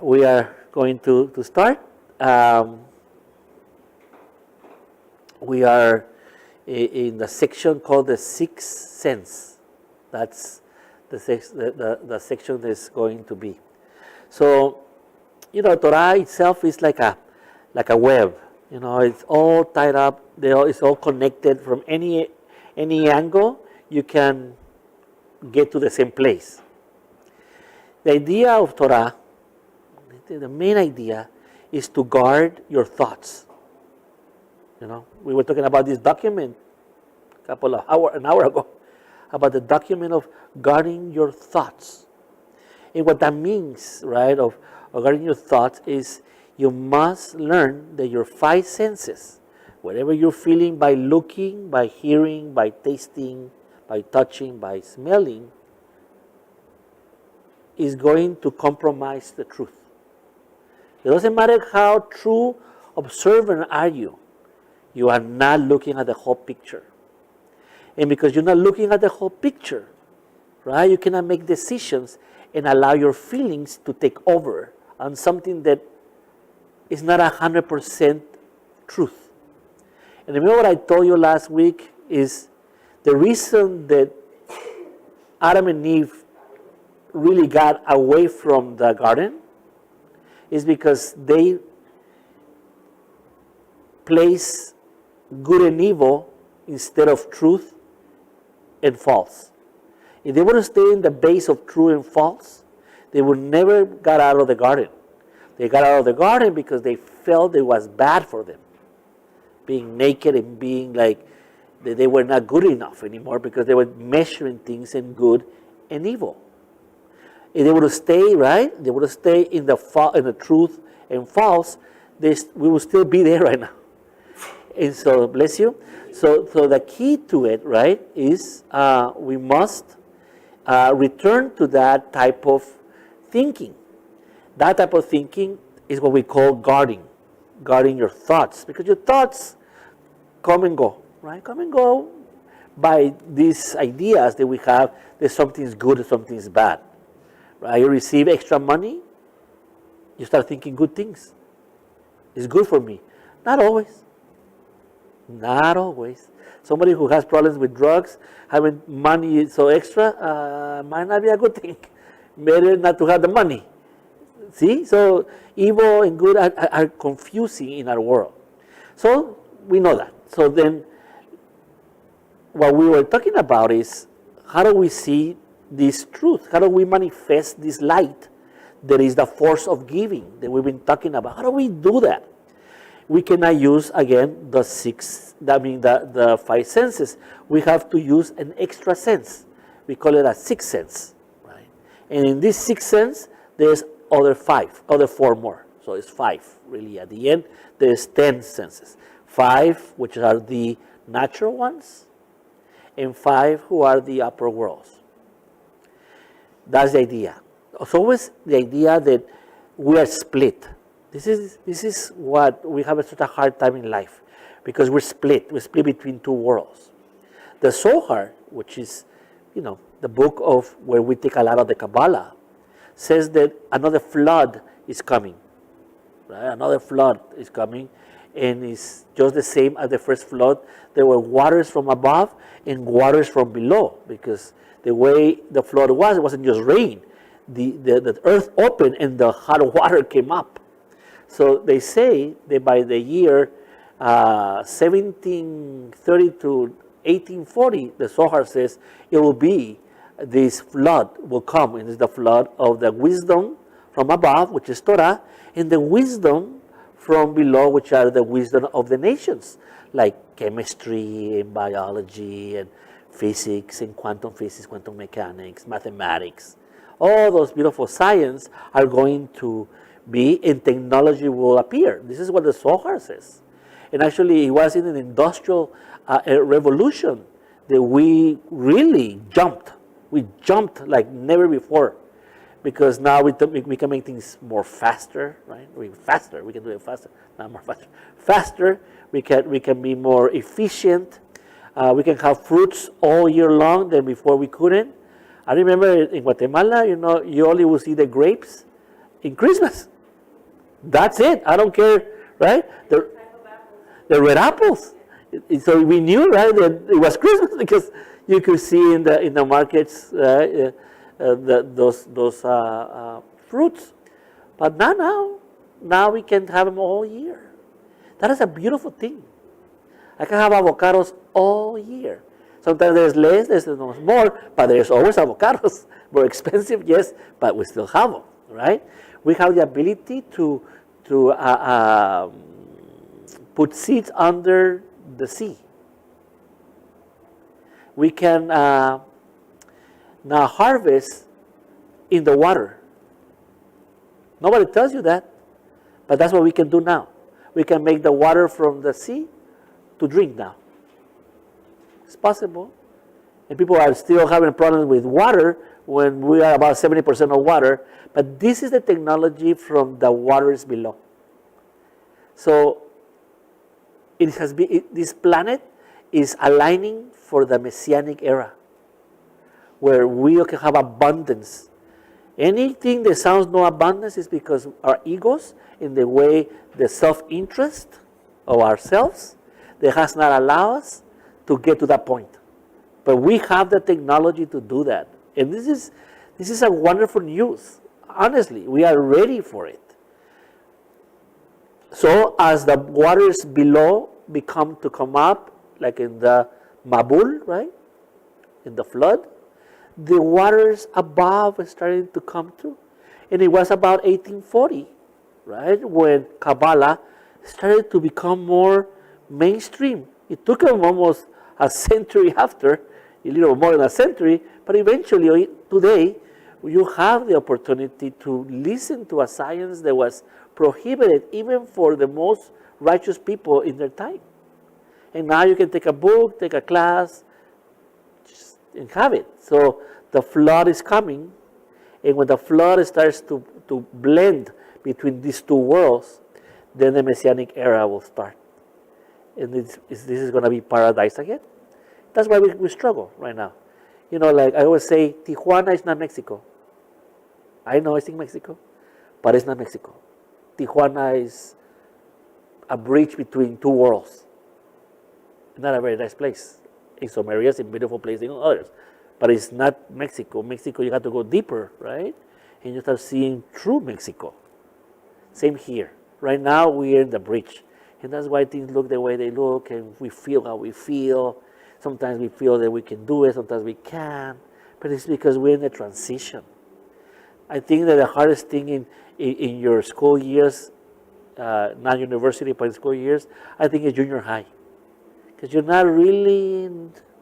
we are going to start. We are in the section called the sixth sense. That's the section that's going to be. So, Torah itself is like a web. It's all tied up. It's all connected from any angle. You can get to the same place. The idea of Torah, the main idea, is to guard your thoughts. We were talking about this document an hour ago, about the document of guarding your thoughts. And what that means, right, of guarding your thoughts is you must learn that your five senses, whatever you're feeling by looking, by hearing, by tasting, by touching, by smelling, is going to compromise the truth. It doesn't matter how true observant are you are not looking at the whole picture. And because you're not looking at the whole picture, right, you cannot make decisions and allow your feelings to take over on something that is not 100% truth. And remember what I told you last week is the reason that Adam and Eve really got away from the garden is because they place good and evil instead of truth and false. If they were to stay in the base of true and false, they would never got out of the garden. They got out of the garden because they felt it was bad for them. Being naked and being like they were not good enough anymore because they were measuring things in good and evil. If they were to stay, right, they were to stay in the truth and false, we will still be there right now. And so, bless you. So the key to it, right, is we must return to that type of thinking. That type of thinking is what we call guarding your thoughts. Because your thoughts come and go, right? Come and go by these ideas that we have that something's good and something's bad. Right? You receive extra money, you start thinking good things. It's good for me. Not always. Not always. Somebody who has problems with drugs, having money so extra, might not be a good thing. Better not to have the money. See? So evil and good are confusing in our world. So we know that. So then what we were talking about is how do we see this truth? How do we manifest this light that is the force of giving that we've been talking about? How do we do that? We cannot use, again, the five senses. We have to use an extra sense. We call it a sixth sense. Right? And in this sixth sense, there's other four more. So it's five, really. At the end, there's 10 senses. 5, which are the natural ones, and 5 who are the upper worlds. That's the idea. It's always the idea that we are split. This is what we have such a hard time in life, because we're split. We're split between two worlds. The Zohar, which is, the book of where we take a lot of the Kabbalah, says that another flood is coming. Right? Another flood is coming, and it's just the same as the first flood. There were waters from above and waters from below, because the way the flood was, it wasn't just rain. The earth opened and the hot water came up. So they say that by the year 1730 to 1840, the Zohar says it will be, this flood will come, and it's the flood of the wisdom from above, which is Torah, and the wisdom from below, which are the wisdom of the nations, like chemistry and biology and physics and quantum physics, quantum mechanics, mathematics. All those beautiful science are going to be, and technology will appear. This is what the Zohar says. And actually, it was in an industrial revolution that we really jumped. We jumped like never before, because now we can make things more faster, right? We can do it faster, not more faster. Faster, we can be more efficient. We can have fruits all year long than before we couldn't. I remember in Guatemala, you only would see the grapes in Christmas. That's it. I don't care, right? The red apples. So we knew, right, that it was Christmas because you could see in the markets those fruits. But now we can have them all year. That is a beautiful thing. I can have avocados all year. Sometimes there's less, there's more, but there's always avocados. More expensive, yes, but we still have them, right? We have the ability to put seeds under the sea. We can now harvest in the water. Nobody tells you that, but that's what we can do now. We can make the water from the sea to drink now. It's possible. And people are still having problems with water when we are about 70% of water, but this is the technology from the waters below. So it has been, this planet is aligning for the Messianic era, where we can have abundance. Anything that sounds no abundance is because our egos, in the way the self-interest of ourselves, that has not allowed us to get to that point. But we have the technology to do that. And this is a wonderful news. Honestly, we are ready for it. So as the waters below come up, like in the Mabul, right? In the flood, the waters above are starting to come through. And it was about 1840, right? When Kabbalah started to become more mainstream. It took them almost a century after, a little more than a century, but eventually today you have the opportunity to listen to a science that was prohibited even for the most righteous people in their time. And now you can take a book, take a class, and have it. So the flood is coming, and when the flood starts to blend between these two worlds, then the Messianic era will start. And this is going to be paradise again. That's why we struggle right now. You know, like I always say, Tijuana is not Mexico. I know it's in Mexico, but it's not Mexico. Tijuana is a bridge between two worlds. Not a very nice place. In some areas, a beautiful place in others. But it's not Mexico. Mexico, you have to go deeper, right? And you start seeing true Mexico. Same here. Right now, we're in the bridge. And that's why things look the way they look, and we feel how we feel. Sometimes we feel that we can do it, sometimes we can't. But it's because we're in a transition. I think that the hardest thing in your school years, not university, but school years, I think is junior high. Because you're not really,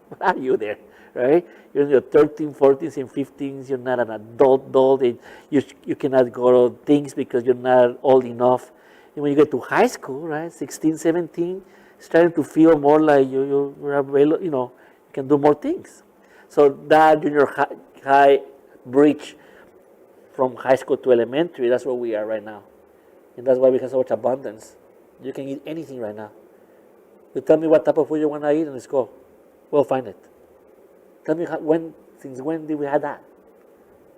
what are you there, right? You're in your 13, 14s, and 15s. You're not an adult. You cannot go to things because you're not old enough. And when you get to high school, right, 16, 17, starting to feel more like you're available, you can do more things. So that junior high bridge from high school to elementary, that's where we are right now. And that's why we have so much abundance. You can eat anything right now. You tell me what type of food you want to eat and let's go. We'll find it. Tell me since when did we have that?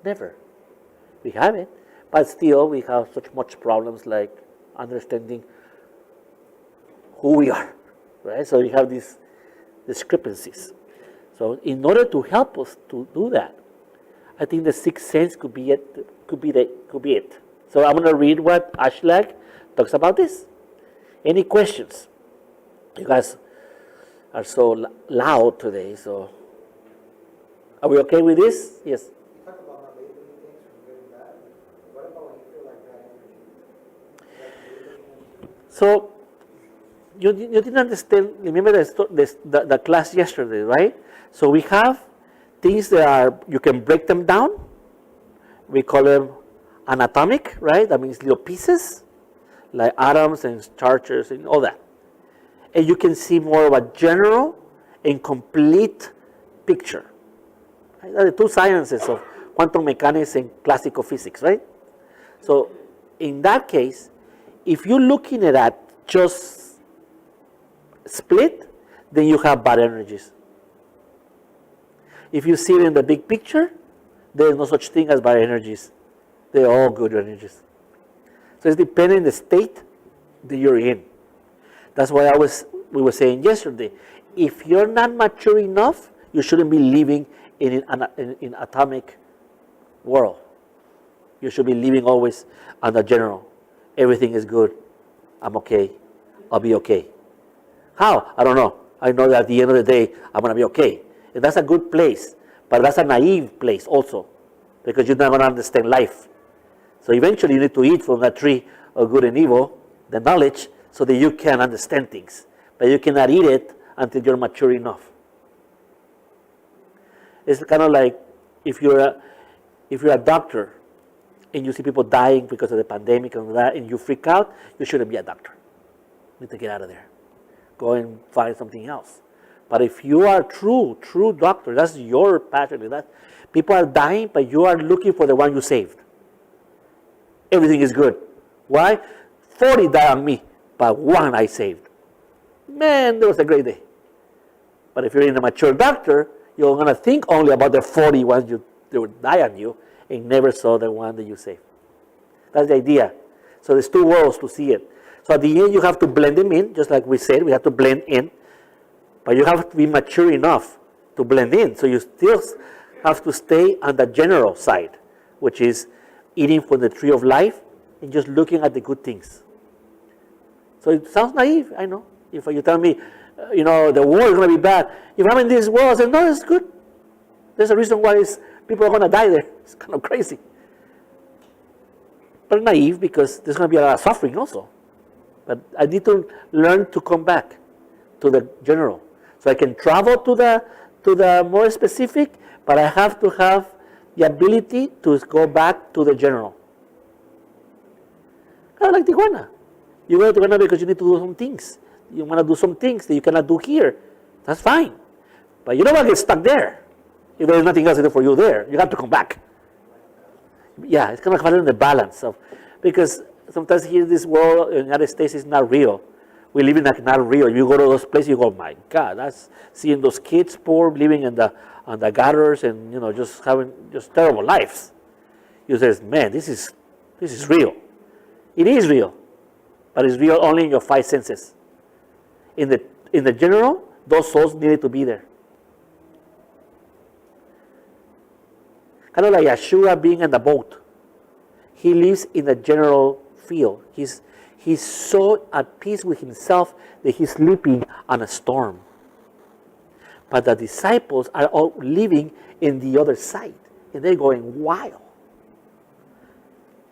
Never. We have it, but still we have such much problems like understanding who we are, right? So you have these discrepancies. So in order to help us to do that, I think the sixth sense could be it. So I'm going to read what Ashlag talks about this. Any questions? You guys are so loud today, so are we okay with this? Yes. You talk about not labeling things from good and bad. What about when you feel like bad energy? So you didn't understand. Remember the class yesterday, right? So we have things that you can break them down. We call them anatomic, right? That means little pieces, like atoms and charges and all that. And you can see more of a general and complete picture. Right? Are the two sciences of quantum mechanics and classical physics, right? So in that case, if you're looking at that just split, then you have bad energies. If you see it in the big picture, there is no such thing as bad energies. They're all good energies. So it's depending on the state that you're in. That's why we were saying yesterday, if you're not mature enough, you shouldn't be living in an atomic world. You should be living always on the general. Everything is good. I'm okay. I'll be okay. How? I don't know. I know that at the end of the day, I'm going to be okay. And that's a good place. But that's a naive place also. Because you're not going to understand life. So eventually you need to eat from that tree of good and evil, the knowledge, so that you can understand things. But you cannot eat it until you're mature enough. It's kind of like if you're a doctor and you see people dying because of the pandemic and that, and you freak out, you shouldn't be a doctor. You need to get out of there. Go and find something else. But if you are true doctor, that's your passion. That people are dying, but you are looking for the one you saved. Everything is good. Why? 40 died on me, but one I saved. Man, that was a great day. But if you're in a mature doctor, you're going to think only about the 40 ones that would die on you and never saw the one that you saved. That's the idea. So there's two worlds to see it. So at the end, you have to blend them in, just like we said, we have to blend in. But you have to be mature enough to blend in. So you still have to stay on the general side, which is eating from the tree of life and just looking at the good things. So it sounds naive, I know. If you tell me, the war is going to be bad. If I'm in this world, I say, no, it's good. There's a reason why people are going to die there. It's kind of crazy. But naive because there's going to be a lot of suffering also. But I need to learn to come back to the general. So I can travel to the more specific, but I have to have the ability to go back to the general. Kind of like Tijuana. You go to Tijuana because you need to do some things. You want to do some things that you cannot do here. That's fine. But you don't want to get stuck there. If there's nothing else to do for you there, you have to come back. Yeah, it's kind of finding the balance of, because sometimes here in this world, in the United States, is not real. We live in like not real. You go to those places, you go, my God, that's seeing those kids poor, living on the gutters and just having just terrible lives. You say, man, this is real. It is real, but it's real only in your five senses. In the general, those souls needed to be there. Kind of like Yahshua being in the boat. He lives in the general field. He's so at peace with himself that he's sleeping on a storm. But the disciples are all living in the other side. And they're going wild.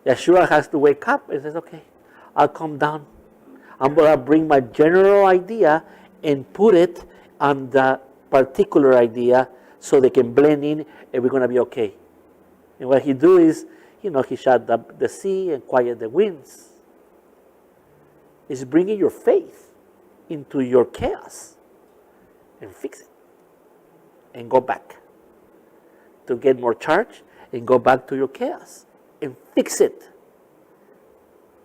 Yahshua has to wake up and says, okay, I'll come down. I'm going to bring my general idea and put it on the particular idea so they can blend in and we're going to be okay. And what he do is, he shut up the sea and quiet the winds. It's bringing your faith into your chaos and fix it. And go back. To get more charge and go back to your chaos and fix it.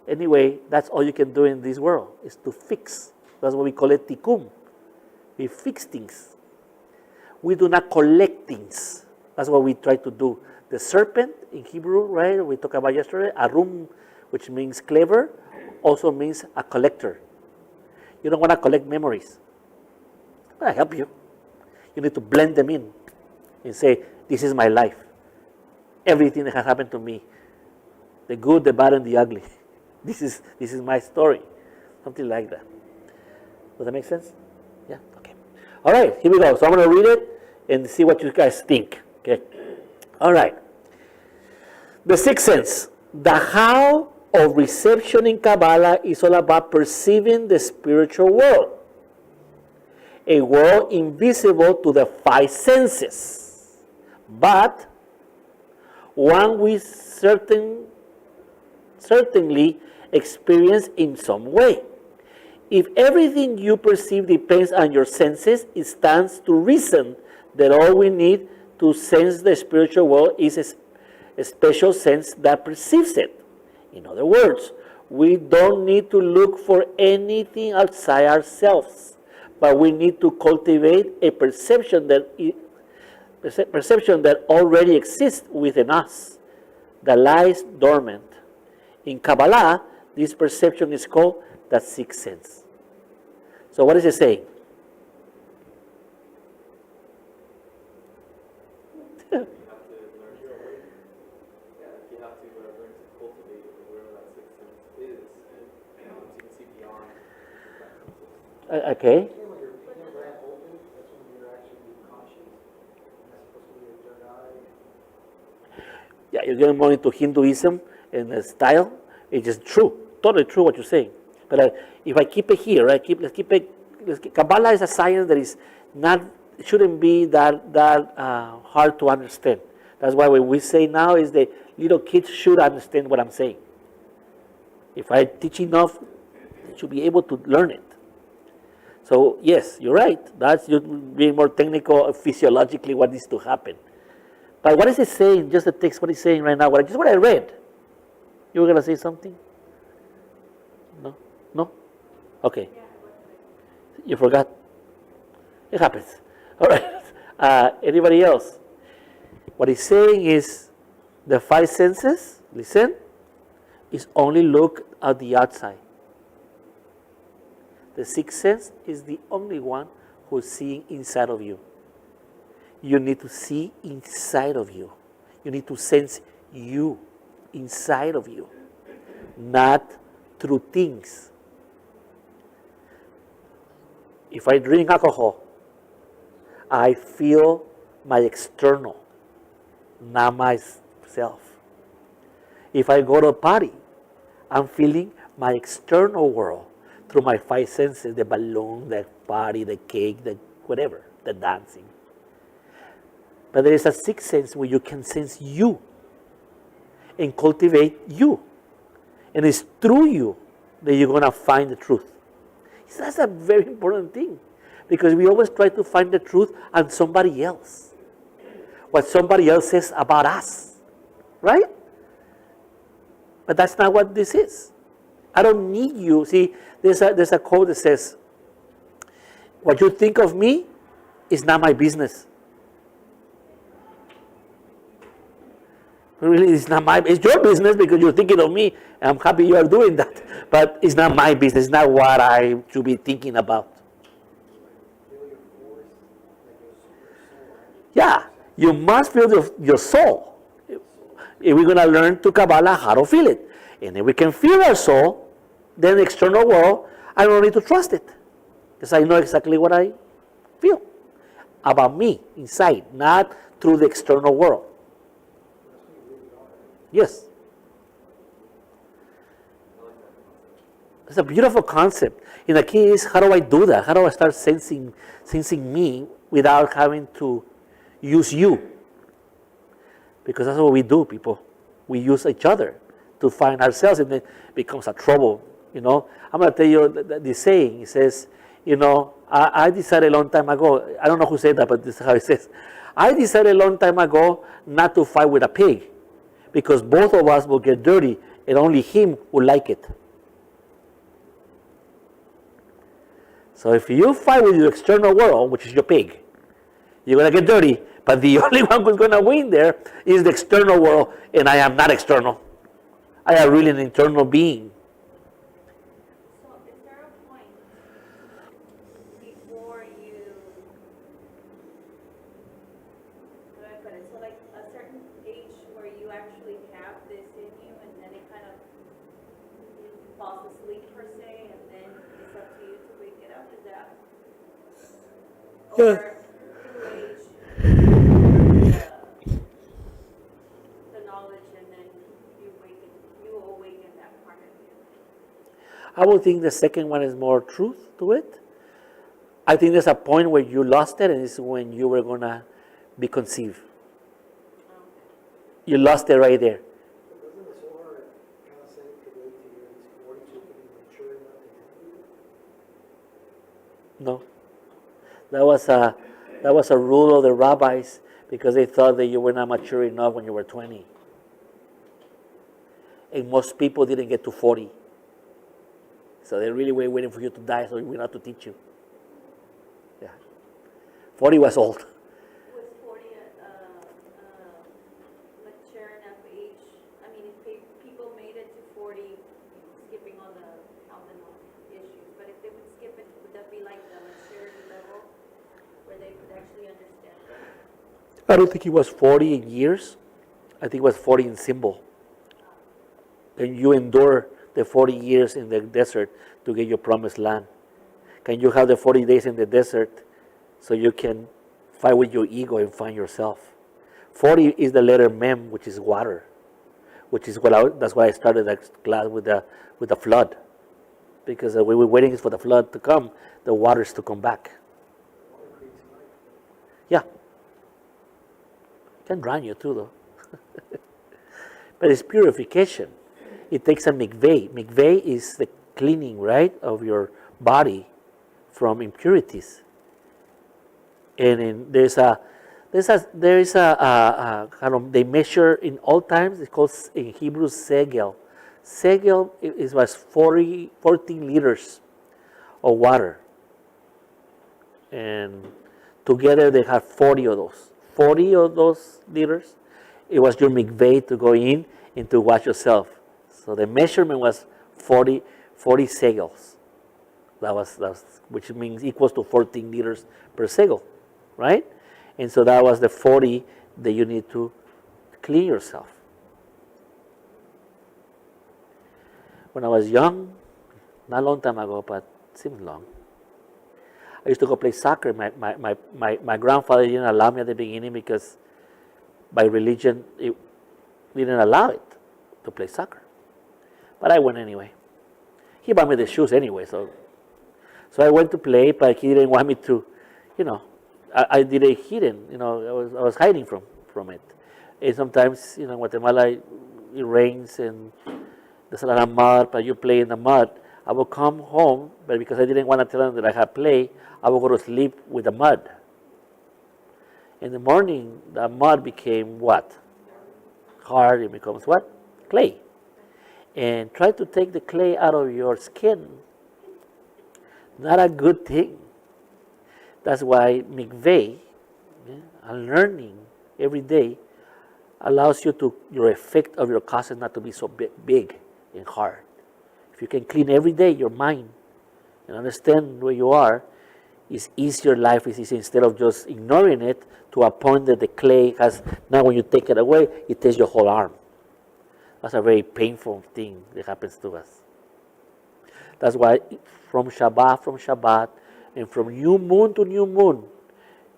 Anyway, that's all you can do in this world, is to fix. That's what we call it tikkun. We fix things. We do not collect things. That's what we try to do. The serpent in Hebrew, right, we talked about yesterday, arum, which means clever, also means a collector. You don't want to collect memories. I help you. You need to blend them in and say, this is my life. Everything that has happened to me, the good, the bad, and the ugly. This is my story. Something like that. Does that make sense? Yeah? Okay. All right, here we go. So I'm going to read it and see what you guys think. Okay. All right. The sixth sense. The how of reception in Kabbalah is all about perceiving the spiritual world. A world invisible to the five senses, but one we certainly experience in some way. If everything you perceive depends on your senses, it stands to reason that all we need to sense the spiritual world is a special sense that perceives it. In other words, we don't need to look for anything outside ourselves, but we need to cultivate a perception that already exists within us, that lies dormant. In Kabbalah, This perception is called the sixth sense. So what is it saying? You have to learn your way. Yeah, you have to learn to cultivate wherever that sixth sense is, and you can see beyond the practices. Okay. When your pineal gland opens, that's when you're actually conscious. And that's supposed to be your third eye. Yeah, you're getting more into Hinduism and the style. It's just true, totally true what you're saying. But if I keep it here, let's keep Kabbalah is a science that is not, shouldn't be that hard to understand. That's why what we say now is that little kids should understand what I'm saying. If I teach enough, they should be able to learn it. So yes, you're right. That's you being more technical, physiologically what needs to happen. But what is it saying? Just the text, what it's saying right now, what I read. You were going to say something? No? No? Okay. You forgot? It happens. All right. Anybody else? What he's saying is the five senses, listen, is only look at the outside. The sixth sense is the only one who's seeing inside of you. You need to see inside of you. You need to sense you inside of you, not through things. If I drink alcohol, I feel my external, not myself. If I go to a party, I'm feeling my external world through my five senses, the balloon, the party, the cake, the whatever, the dancing. But there is a sixth sense where you can sense you and cultivate you. And it's through you that you're going to find the truth. So that's a very important thing, because we always try to find the truth on somebody else. What somebody else says about us. Right? But that's not what this is. I don't need you. See, there's a quote that says, what you think of me is not my business. Really, it's your business because you're thinking of me, and I'm happy you are doing that. But it's not my business. It's not what I should be thinking about. Yeah, you must feel your soul. If we're going to learn to Kabbalah how to feel it. And if we can feel our soul, then the external world, I don't need to trust it. Because I know exactly what I feel about me inside, not through the external world. Yes. It's a beautiful concept. And the key is, how do I do that? How do I start sensing me without having to use you? Because that's what we do, people. We use each other to find ourselves, and it becomes a trouble. I'm going to tell you the saying. It says, I decided a long time ago, I don't know who said that, but this is how it says. I decided a long time ago not to fight with a pig, because both of us will get dirty, and only him will like it. So if you fight with your external world, which is your pig, you're going to get dirty, but the only one who's going to win there is the external world, and I am not external. I am really an internal being. So is there a point before you, how do I put it, so like a certain age where you actually have this in you, and then it kind of falls asleep per se, and then it's up to you to wake it up? Is that? Yeah. Or through age, the knowledge, and then you awaken that part of you? I would think the second one is more truth to it. I think there's a point where you lost it, and it's when you were going to be conceived. You lost it right there. But doesn't the Torah kind of say to wait till you're at least 40 so you can be mature enough to handle it? No. That was a rule of the rabbis, because they thought that you were not mature enough when you were 20. And most people didn't get to 40. So they really were waiting for you to die so we not to teach you. Yeah. 40 was old. Was 40 mature enough age? I mean, if people made it to 40, skipping all the issues. But if they would skip it, would that be like the maturity level where they could actually understand it? I don't think it was 40 in years. I think it was 40 in symbol. And you endure the 40 years in the desert to get your promised land. Can you have the 40 days in the desert so you can fight with your ego and find yourself? 40 is the letter mem, which is water, which is that's why I started that class with the flood, because we were waiting for the flood to come, the waters to come back. Yeah, can drown you too, though. But it's purification. It takes a mikveh. Mikveh is the cleaning, right, of your body from impurities. And there is a kind of, they measure in all times, it's called in Hebrew segel. Segel was 14 liters of water. And together they had 40 of those. 40 of those liters, it was your mikveh to go in and to wash yourself. So the measurement was 40 segels. That was which means equals to 14 liters per segel, right? And so that was the 40 that you need to clean yourself. When I was young, not a long time ago, but seems long, I used to go play soccer. My grandfather didn't allow me at the beginning because by religion, it didn't allow it to play soccer. But I went anyway. He bought me the shoes anyway, so I went to play, but he didn't want me to, I did it hidden, I was hiding from it. And sometimes, in Guatemala, it rains and there's a lot of mud, but you play in the mud. I would come home, but because I didn't want to tell them that I had play, I would go to sleep with the mud. In the morning, the mud became what? Hard, it becomes what? Clay. And try to take the clay out of your skin. Not a good thing. That's why mikveh, and learning every day, allows you to, your effect of your causes not to be so big and hard. If you can clean every day your mind and understand where you are, it's easier, life is easier, instead of just ignoring it to a point that the clay has, now when you take it away, it takes your whole arm. That's a very painful thing that happens to us. That's why from Shabbat, and from new moon to new moon,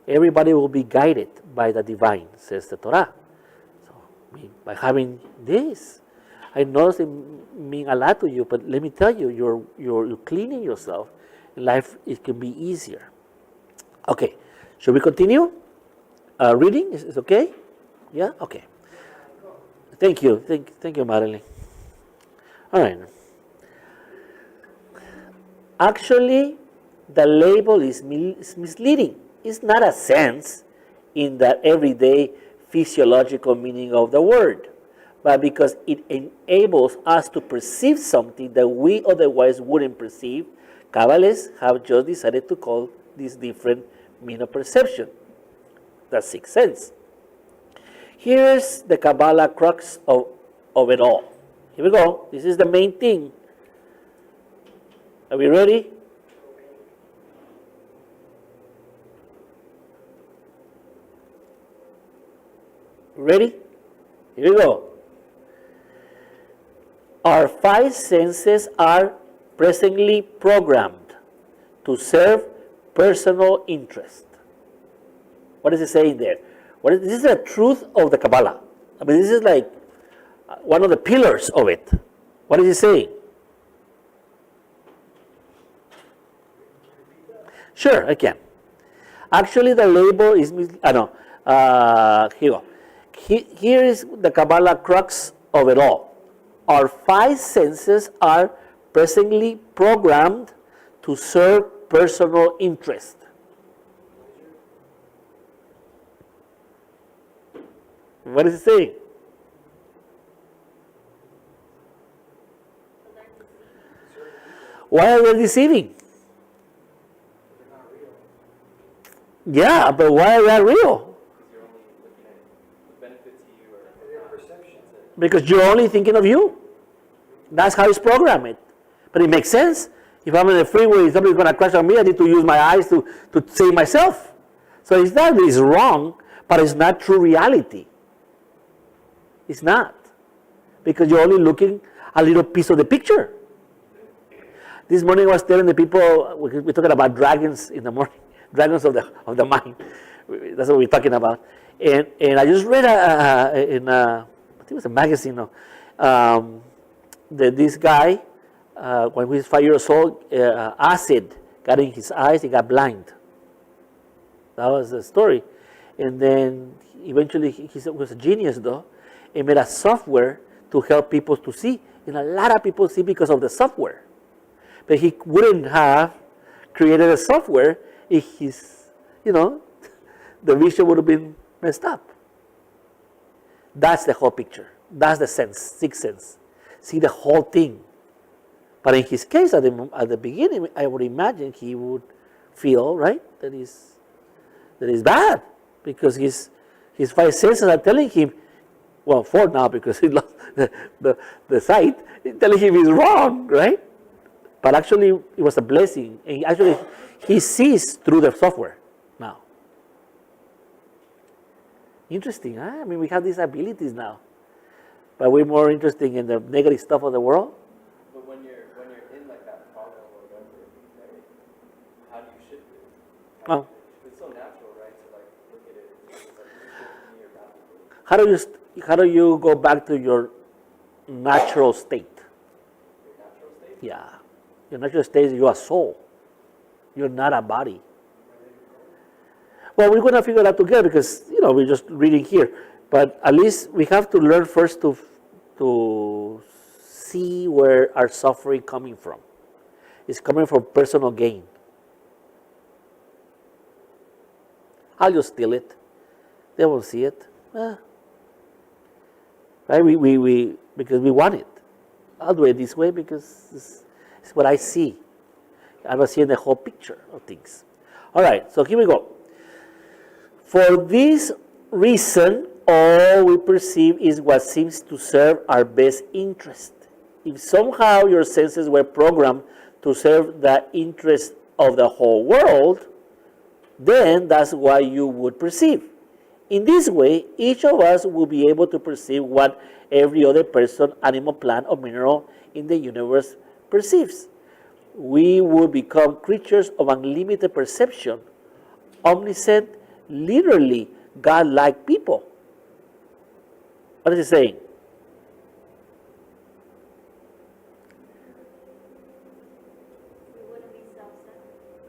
everybody will be guided by the divine, says the Torah. So, by having this, I know it means a lot to you, but let me tell you, you're cleaning yourself. Life, it can be easier. Okay, should we continue? Reading is okay? Yeah, okay. Thank you, thank you, Marilyn. All right. Actually, the label is misleading. It's not a sense in the everyday physiological meaning of the word, but because it enables us to perceive something that we otherwise wouldn't perceive. Kabbalists have just decided to call this different meaning of perception, the sixth sense. Here's the Kabbalah crux of it all. Here we go. This is the main thing. Are we ready? Ready? Here we go. Our five senses are presently programmed to serve personal interest. What is it saying there? This is the truth of the Kabbalah. I mean, this is like one of the pillars of it. What is it saying? Sure, I can. Actually, the label is, here you go. Here is the Kabbalah crux of it all. Our five senses are presently programmed to serve personal interest. What is it saying? Why are they deceiving? Yeah, but why are they real? Because you're only thinking of you. That's how it's programmed. But it makes sense. If I'm in the freeway, somebody's going to crash on me, I need to use my eyes to save myself. So it's not that it's wrong, but it's not true reality. It's not. Because you're only looking a little piece of the picture. This morning I was telling the people, we're talking about dragons in the morning, dragons of the mind. That's what we're talking about. And I just read in I think it was a magazine, that this guy, when he was 5 years old, acid got in his eyes, he got blind. That was the story. And then eventually he was a genius though. He made a software to help people to see. And a lot of people see because of the software. But he wouldn't have created a software if his, the vision would have been messed up. That's the whole picture. That's the sense, sixth sense. See the whole thing. But in his case, at the beginning, I would imagine he would feel, right, that is bad. Because his five senses are telling him, well, four now because he lost the sight, telling him he's wrong, right? But actually, it was a blessing. And he sees through the software now. Interesting, huh? I mean, we have these abilities now. But we're more interested in the negative stuff of the world. But when you're in like that problem or whatever, right, how do you shift it? It's so natural, right, to like look at it. It's like good for me or bad for me. How do you go back to your natural state? Your natural state? Yeah. Your natural state is you're a soul. You're not a body. Well, we're going to figure that together because, we're just reading here. But at least we have to learn first to see where our suffering coming from. It's coming from personal gain. I'll just steal it. They won't see it. Right? We because we want it. I'll do it this way because it's what I see. I'm not seeing the whole picture of things. All right, so here we go. For this reason, all we perceive is what seems to serve our best interest. If somehow your senses were programmed to serve the interest of the whole world, then that's what you would perceive. In this way, each of us will be able to perceive what every other person, animal, plant, or mineral in the universe perceives. We will become creatures of unlimited perception, omniscient, literally God-like people. What is he saying? We wouldn't be self-centered.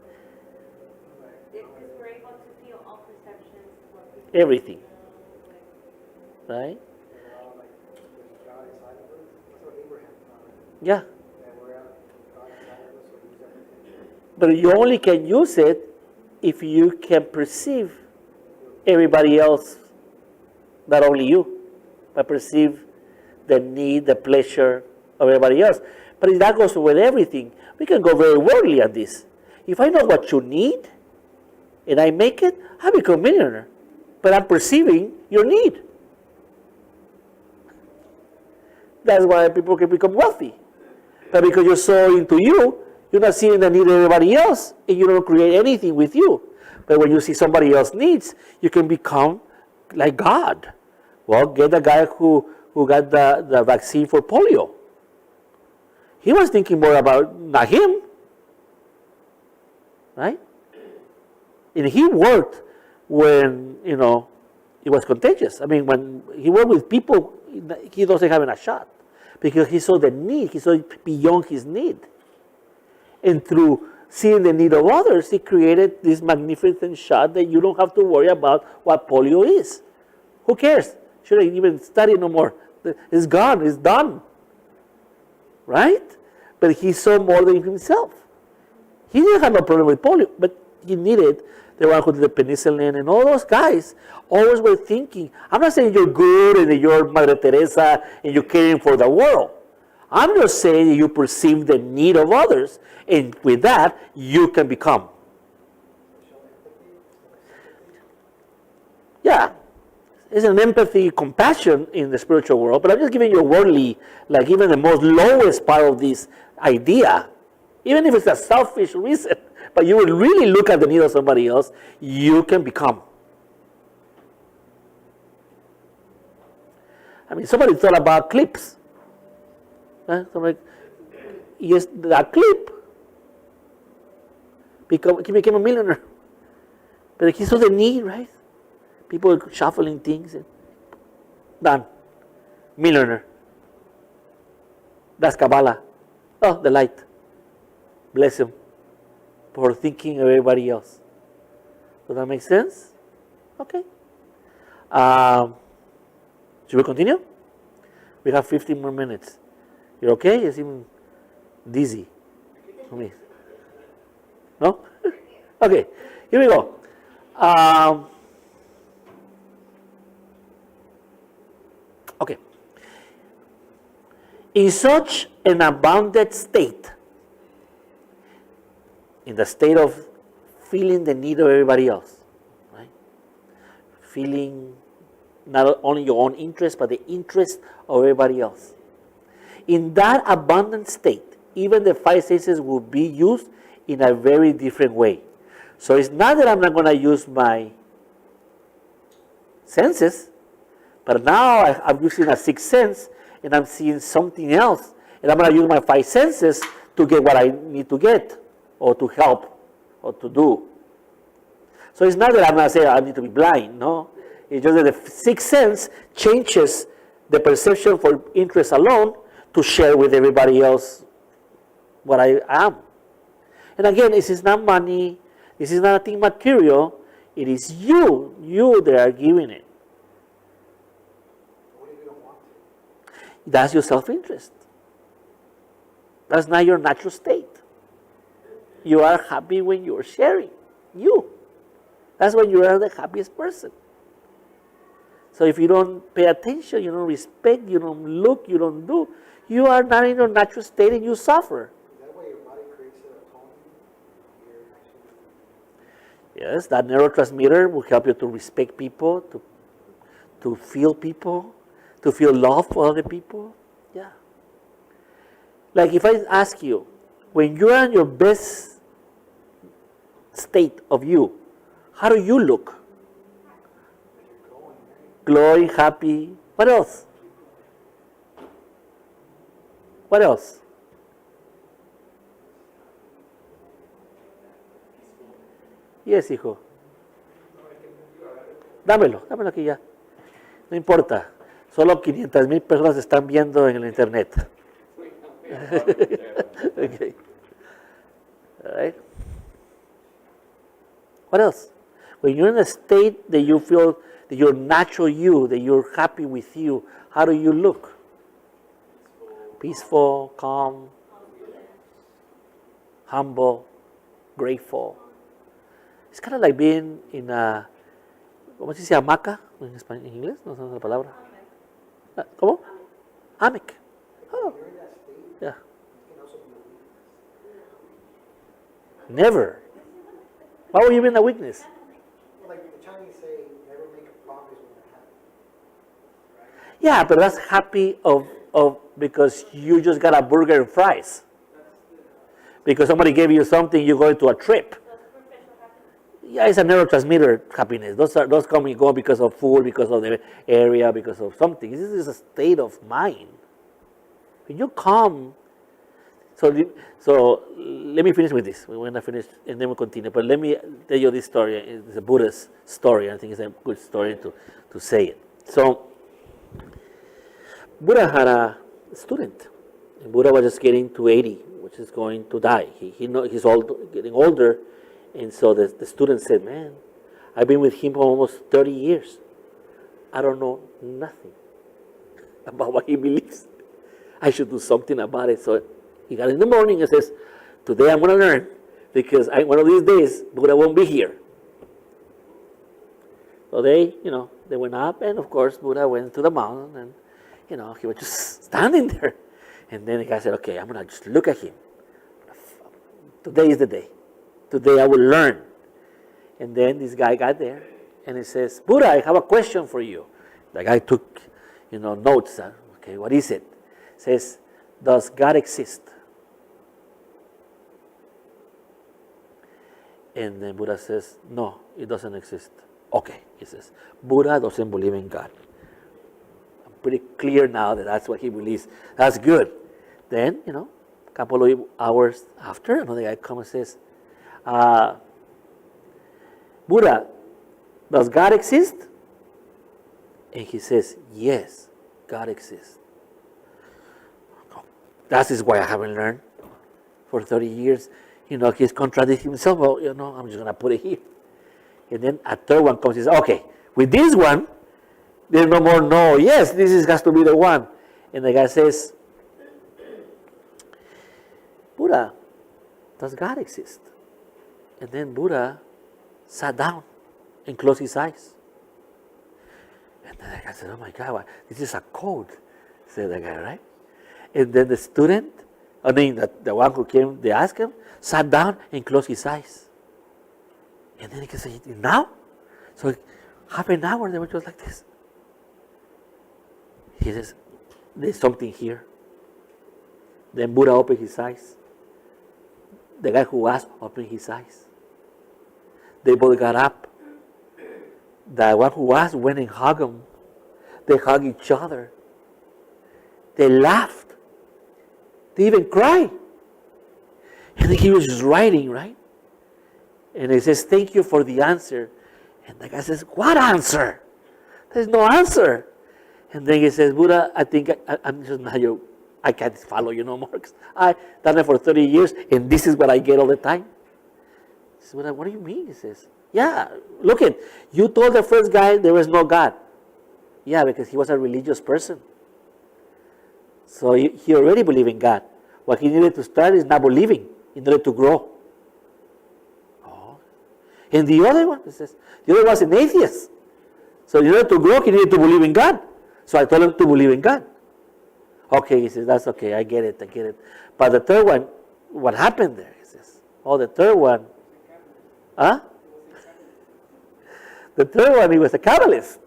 Because we're able to feel all perceptions. Everything. Right? Yeah. But you only can use it if you can perceive everybody else, not only you, but perceive the need, the pleasure of everybody else. But that goes with everything. We can go very worldly on this. If I know what you need and I make it, I become a millionaire. But I'm perceiving your need. That's why people can become wealthy. But because you're so into you, you're not seeing the need of everybody else, and you don't create anything with you. But when you see somebody else's needs, you can become like God. Well, get the guy who got the vaccine for polio. He was thinking more about not him, right? And he worked when, it was contagious. I mean, when he worked with people, he doesn't have a shot because he saw the need. He saw beyond his need. And through seeing the need of others, he created this magnificent shot that you don't have to worry about what polio is. Who cares? Shouldn't even study no more. It's gone. It's done. Right? But he saw more than himself. He didn't have no problem with polio, but he needed the one who did the penicillin and all those guys always were thinking. I'm not saying you're good and you're Madre Teresa and you're caring for the world. I'm just saying you perceive the need of others, and with that, you can become. Yeah. It's an empathy, compassion in the spiritual world, but I'm just giving you a worldly, like even the most lowest part of this idea. Even if it's a selfish reason, but you will really look at the need of somebody else, you can become. I mean, somebody thought about clips. Somebody, yes, that clip he became a millionaire. But he saw the need, right? People shuffling things. And done. Millionaire. That's Kabbalah. Oh, the light. Bless him for thinking of everybody else. Does that make sense? Okay. Should we continue? We have 15 more minutes. You're okay? You seem dizzy for me. No? Okay, here we go. Okay. In such an abounded state, in the state of feeling the need of everybody else, right? Feeling not only your own interest, but the interest of everybody else. In that abundant state, even the five senses will be used in a very different way. So it's not that I'm not going to use my senses, but now I'm using a sixth sense and I'm seeing something else. And I'm going to use my five senses to get what I need to get, or to help, or to do. So it's not that I'm going to say I need to be blind, no. It's just that the sixth sense changes the perception for interest alone to share with everybody else what I am. And again, this is not money, this is not a thing material, it is you that are giving it. What if you don't want to? That's your self-interest. That's not your natural state. You are happy when you're sharing. You. That's when you are the happiest person. So if you don't pay attention, you don't respect, you don't look, you don't do, you are not in your natural state and you suffer. Is that why your body creates serotonin? You're actually... Yes, that neurotransmitter will help you to respect people, to feel people, to feel love for other people. Yeah. Like if I ask you, when you're in your best state of you, how do you look? Glowing, happy. What else? What else? Yes, hijo. Dámelo aquí ya. No importa. Solo 500,000 personas están viendo en el internet. Okay. All right. What else? When you're in a state that you feel that you're natural you, that you're happy with you, how do you look? Peaceful, calm, humble, grateful. It's kind of like being in a, ¿cómo se dice hamaca en español, en inglés? No sé la palabra. ¿Cómo? Hammock. Oh. You're in that state, Yeah. it can also be a weakness. Never. Why would you be in a weakness? Like the Chinese say, never make a promise when you're happy. Right? Yeah, but that's happy of because you just got a burger and fries. Because somebody gave you something, you go into a trip. Yeah, it's a neurotransmitter happiness. Those come and go because of food, because of the area, because of something. This is a state of mind. When you come, so let me finish with this. We're going to finish and then we'll continue. But let me tell you this story. It's a Buddhist story. I think it's a good story to say it. So, Buddha had a student. And Buddha was just getting to 80, which is going to die. He's getting older. And so the student said, man, I've been with him for almost 30 years. I don't know nothing about what he believes. I should do something about it. So he got in the morning and says, today I'm going to learn, because one of these days, Buddha won't be here. So they went up, and of course, Buddha went to the mountain, and, he was just standing there. And then the guy said, okay, I'm going to just look at him. Today is the day. Today I will learn. And then this guy got there, and he says, Buddha, I have a question for you. The guy took, notes. Okay, what is it? It says, does God exist? And then Buddha says, no, it doesn't exist. Okay, he says, Buddha doesn't believe in God. I'm pretty clear now that that's what he believes. That's good. Then, a couple of hours after, another guy comes and says, Buddha, does God exist? And he says, yes, God exists. That is why I haven't learned for 30 years. He's contradicting himself. Well, I'm just going to put it here. And then a third one comes and says, okay, with this one, there's no more no. Yes, has to be the one. And the guy says, Buddha, does God exist? And then Buddha sat down and closed his eyes. And then the guy said, oh my God, this is a code, said the guy, right? And then the student, the one who came, they asked him, sat down and closed his eyes. And then he can say, now? So half an hour they were just like this. He says, there's something here. Then Buddha opened his eyes. The guy who asked opened his eyes. They both got up. The one who asked went and hugged him. They hugged each other. They laughed. They even cried. And then he was just writing, right? And he says, thank you for the answer. And the guy says, what answer? There's no answer. And then he says, Buddha, I think I'm just not I can't follow you no more. I've done it for 30 years, and this is what I get all the time. He says, Buddha, what do you mean? He says, yeah, look at, you told the first guy there was no God. Yeah, because he was a religious person. So he already believed in God. What he needed to start is not believing in order to grow. Oh. And the other one, he says, the other was an atheist. So in order to grow, he needed to believe in God. So I told him to believe in God. Okay, he says, that's okay, I get it. But the third one, what happened there? He says, the third one, huh? The third one, he was a Kabbalist.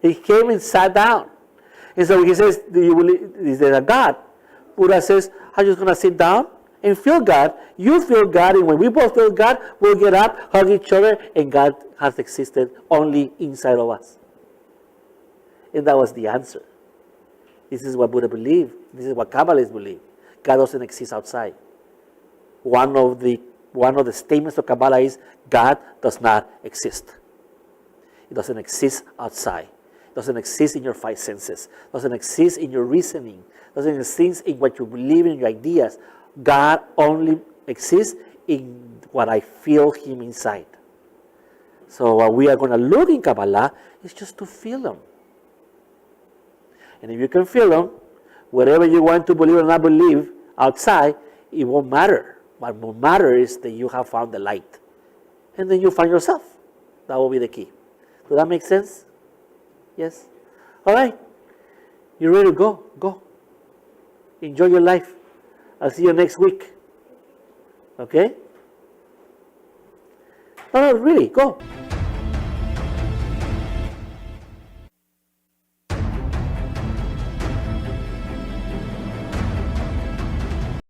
He came and sat down. And so he says, do you believe, is there a God? Buddha says, I'm just going to sit down and feel God. You feel God, and when we both feel God, we'll get up, hug each other, and God has existed only inside of us. And that was the answer. This is what Buddha believed. This is what Kabbalists believe. God doesn't exist outside. One of the statements of Kabbalah is God does not exist. It doesn't exist outside. It doesn't exist in your five senses. It doesn't exist in your reasoning. It doesn't exist in what you believe in your ideas. God only exists in what I feel Him inside. So what we are going to look in Kabbalah is just to feel Him. And if you can feel Him, whatever you want to believe or not believe outside, it won't matter. What will matter is that you have found the light. And then you find yourself. That will be the key. Does that make sense? Yes? All right. You ready to go? Go. Enjoy your life. I'll see you next week. Okay? No, really, go.